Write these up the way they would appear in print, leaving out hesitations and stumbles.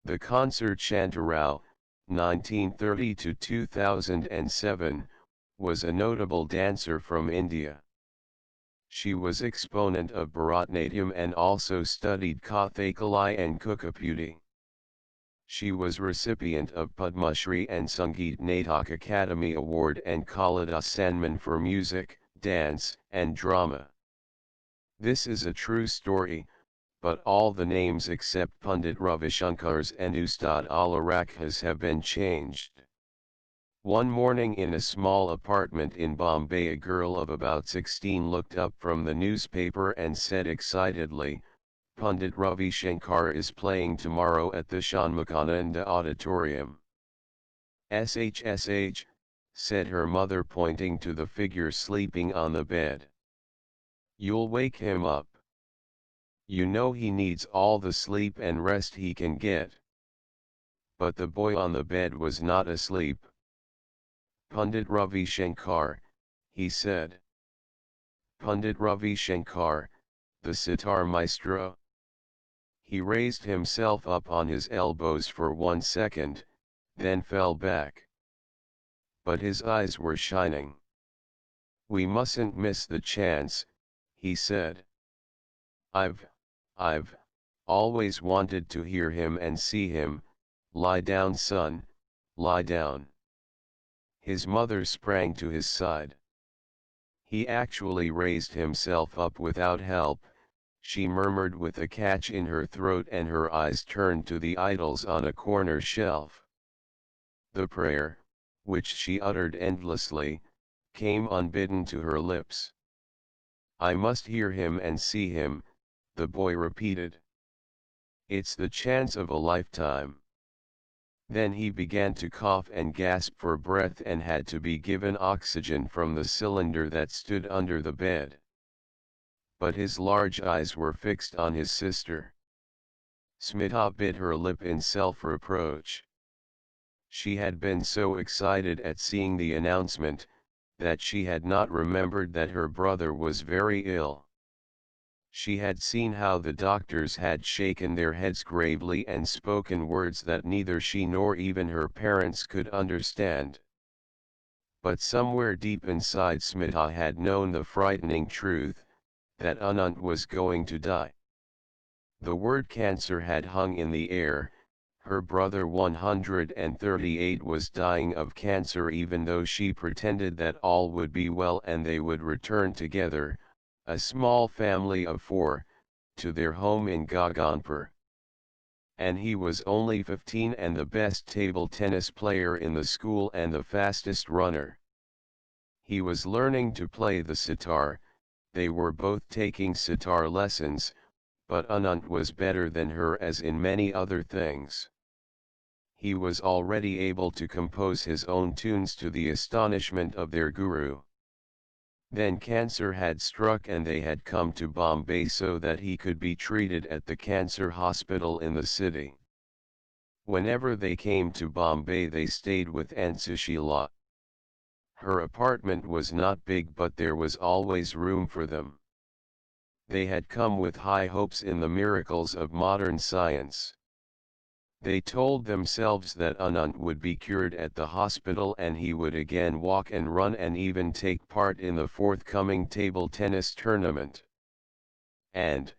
The concert Shantarao, 1930 to 2007, was a notable dancer from India. She was exponent of Bharatanatyam and also studied Kathakali and Kuchipudi. She was recipient of Padma Shri and Sangeet Natak Academy Award and Kalidas Sanman for music, dance, and drama. This is a true story, but all the names except Pandit Ravishankar's and Ustad Ala Rakha's have been changed. One morning in a small apartment in Bombay, a girl of about 16 looked up from the newspaper and said excitedly, "Pandit Ravi Shankar is playing tomorrow at the Shanmukhananda Auditorium." "SHSH," said her mother, pointing to the figure sleeping on the bed. "You'll wake him up. You know he needs all the sleep and rest he can get." But the boy on the bed was not asleep. "Pandit Ravi Shankar," he said. "Pandit Ravi Shankar, the sitar maestro." He raised himself up on his elbows for 1 second, then fell back. But his eyes were shining. "We mustn't miss the chance," he said. I've always wanted to hear him and see him. Lie down, son, lie down." His mother sprang to his side. "He actually raised himself up without help," she murmured with a catch in her throat, and her eyes turned to the idols on a corner shelf. The prayer, which she uttered endlessly, came unbidden to her lips. "I must hear him and see him," the boy repeated. "It's the chance of a lifetime." Then he began to cough and gasp for breath and had to be given oxygen from the cylinder that stood under the bed. But his large eyes were fixed on his sister. Smita bit her lip in self-reproach. She had been so excited at seeing the announcement, that she had not remembered that her brother was very ill. She had seen how the doctors had shaken their heads gravely and spoken words that neither she nor even her parents could understand. But somewhere deep inside, Smita had known the frightening truth, that Anant was going to die. The word cancer had hung in the air. Her brother 138 was dying of cancer, even though she pretended that all would be well and they would return together, a small family of 4, to their home in Gaganpur. And he was only 15 and the best table tennis player in the school and the fastest runner. He was learning to play the sitar. They were both taking sitar lessons, but Anant was better than her as in many other things. He was already able to compose his own tunes to the astonishment of their guru. Then cancer had struck and they had come to Bombay so that he could be treated at the cancer hospital in the city. Whenever they came to Bombay they stayed with Aunt Sushila. Her apartment was not big, but there was always room for them. They had come with high hopes in the miracles of modern science. They told themselves that Anant would be cured at the hospital and he would again walk and run and even take part in the forthcoming table tennis tournament. And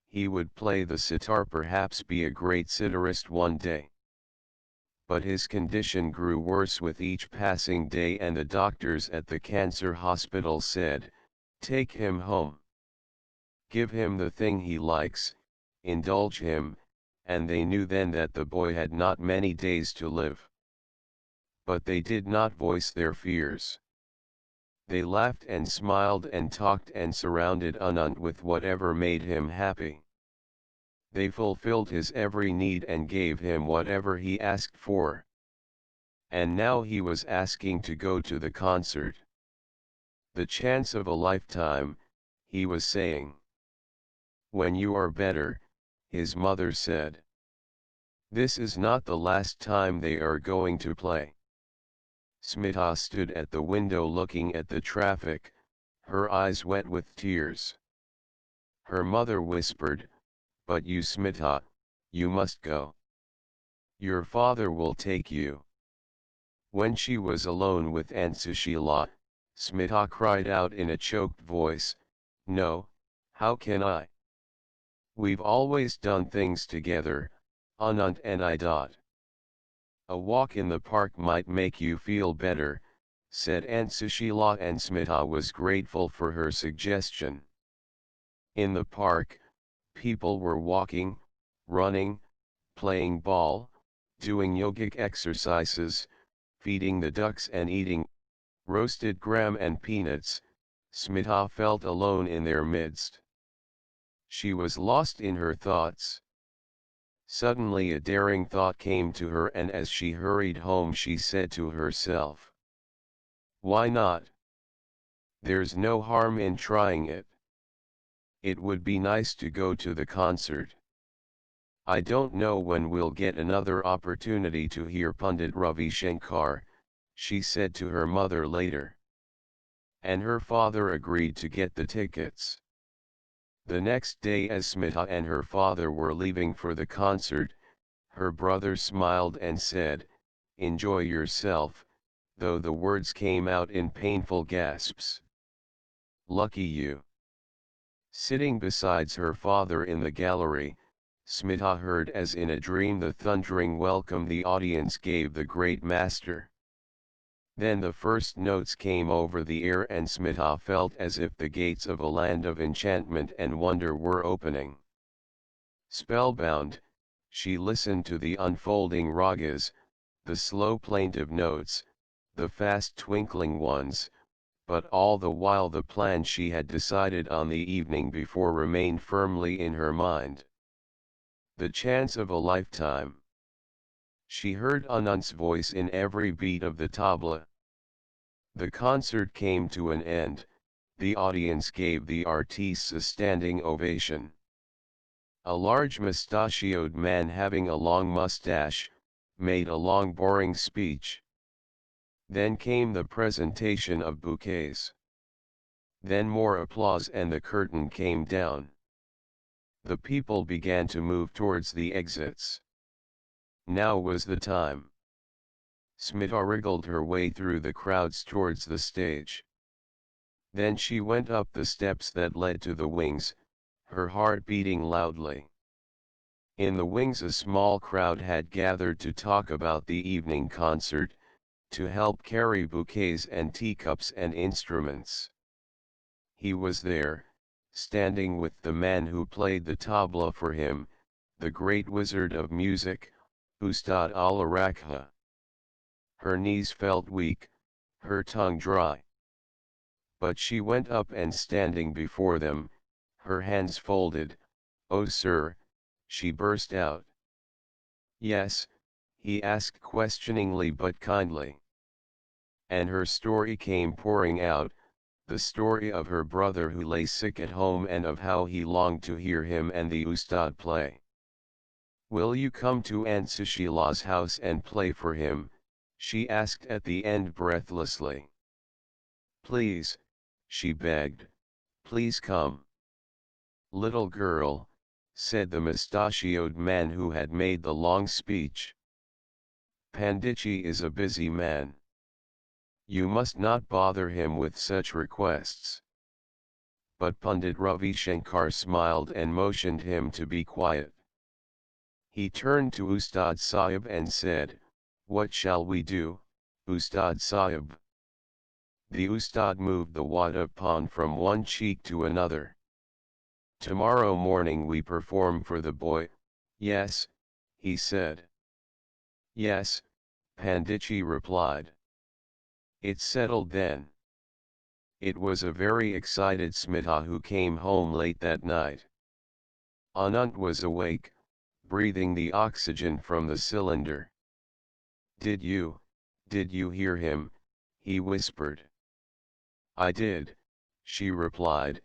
he would play the sitar, perhaps be a great sitarist one day. But his condition grew worse with each passing day, and the doctors at the cancer hospital said, "Take him home. Give him the thing he likes, indulge him," and they knew then that the boy had not many days to live. But they did not voice their fears. They laughed and smiled and talked and surrounded Anant with whatever made him happy. They fulfilled his every need and gave him whatever he asked for. And now he was asking to go to the concert. "The chance of a lifetime," he was saying. "When you are better," his mother said. "This is not the last time they are going to play." Smita stood at the window looking at the traffic, her eyes wet with tears. Her mother whispered, "But you, Smita, you must go." Your father will take you. When she was alone with Aunt Sushila, Smita cried out in a choked voice, "No, how can I? We've always done things together, Anant and I. A walk in the park might make you feel better," said Aunt Sushila, and Smita was grateful for her suggestion. In the park, people were walking, running, playing ball, doing yogic exercises, feeding the ducks and eating roasted gram and peanuts. Smita felt alone in their midst. She was lost in her thoughts. Suddenly a daring thought came to her, and as she hurried home she said to herself, "Why not? There's no harm in trying it. It would be nice to go to the concert. I don't know when we'll get another opportunity to hear Pandit Ravi Shankar," she said to her mother later. And her father agreed to get the tickets. The next day, as Smita and her father were leaving for the concert, her brother smiled and said, "Enjoy yourself," though the words came out in painful gasps. "Lucky you." Sitting beside her father in the gallery, Smita heard as in a dream the thundering welcome the audience gave the great master. Then the first notes came over the air, and Smita felt as if the gates of a land of enchantment and wonder were opening. Spellbound, she listened to the unfolding ragas, the slow plaintive notes, the fast twinkling ones, but all the while the plan she had decided on the evening before remained firmly in her mind. The chance of a lifetime. She heard Anant's voice in every beat of the tabla. The concert came to an end. The audience gave the artistes a standing ovation. A large mustachioed man having a long mustache made a long boring speech. Then came the presentation of bouquets. Then more applause, and the curtain came down. The people began to move towards the exits. Now was the time. Smita wriggled her way through the crowds towards the stage. Then she went up the steps that led to the wings, her heart beating loudly. In the wings a small crowd had gathered to talk about the evening concert, to help carry bouquets and teacups and instruments. He was there, standing with the man who played the tabla for him, the great wizard of music, Ustad Allah Rakha. Her knees felt weak, her tongue dry. But she went up, and standing before them, her hands folded, "Oh sir," she burst out. "Yes," he asked questioningly but kindly. And her story came pouring out, the story of her brother who lay sick at home, and of how he longed to hear him and the Ustad play. "Will you come to Aunt Sushila's house and play for him?" she asked at the end breathlessly. "Please," she begged, "please come." "Little girl," said the mustachioed man who had made the long speech, "Panditji is a busy man. You must not bother him with such requests." But Pandit Ravi Shankar smiled and motioned him to be quiet. He turned to Ustad Sahib and said, "What shall we do, Ustad Sahib?" The Ustad moved the wada pan from one cheek to another. "Tomorrow morning we perform for the boy, yes?" he said. "Yes," Panditji replied. "It's settled then." It was a very excited Smita who came home late that night. Anant was awake, breathing the oxygen from the cylinder. Did you hear him?" he whispered. "I did," she replied,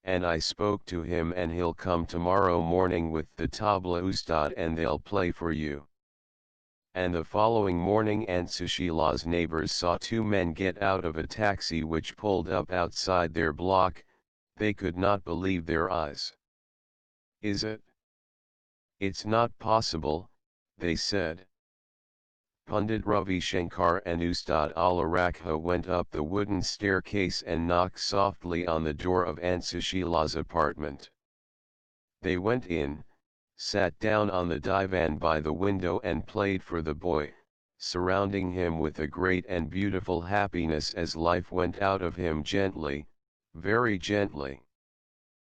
"and I spoke to him, and he'll come tomorrow morning with the tabla ustad, and they'll play for you." And the following morning Aunt Sushila's neighbors saw two men get out of a taxi which pulled up outside their block. They could not believe their eyes. "Is it? It's not possible," they said. Pandit Ravi Shankar and Ustad Allah Rakha went up the wooden staircase and knocked softly on the door of Aunt Sushila's apartment. They went in, sat down on the divan by the window and played for the boy, surrounding him with a great and beautiful happiness as life went out of him gently, very gently.